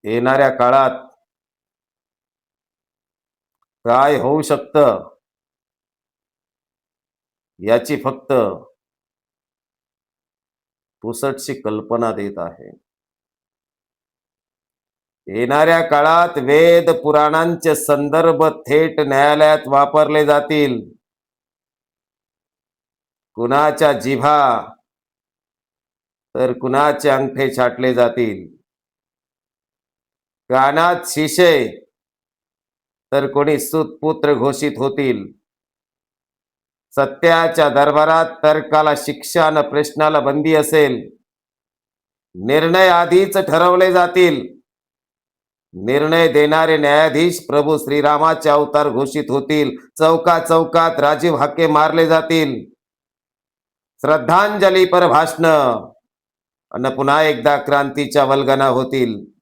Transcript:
येणाऱ्या काळात काय होऊ शकतं याची फक्त पुसटशी कल्पना देत आहे. येणाऱ्या काळात वेद पुराणांचे संदर्भ थेट न्यायालयात वापरले जातील. कुणाच्या जिभा तर कुणाचे अंगठे छाटले जातील. कानात शिशे तर कोणी सुतपुत्र घोषित होतील. सत्याच्या दरबारात तर्काला शिक्षा न प्रश्नाला बंदी असेल. निर्णय आधीच ठरवले जातील. निर्णय देणारे न्यायाधीश प्रभू श्रीरामाचे अवतार घोषित होतील. चौका चौकात राजीव हाके मारले जातील. श्रद्धांजली पर भाषण आणि पुन्हा एकदा क्रांतीच्या वल्गना होतील.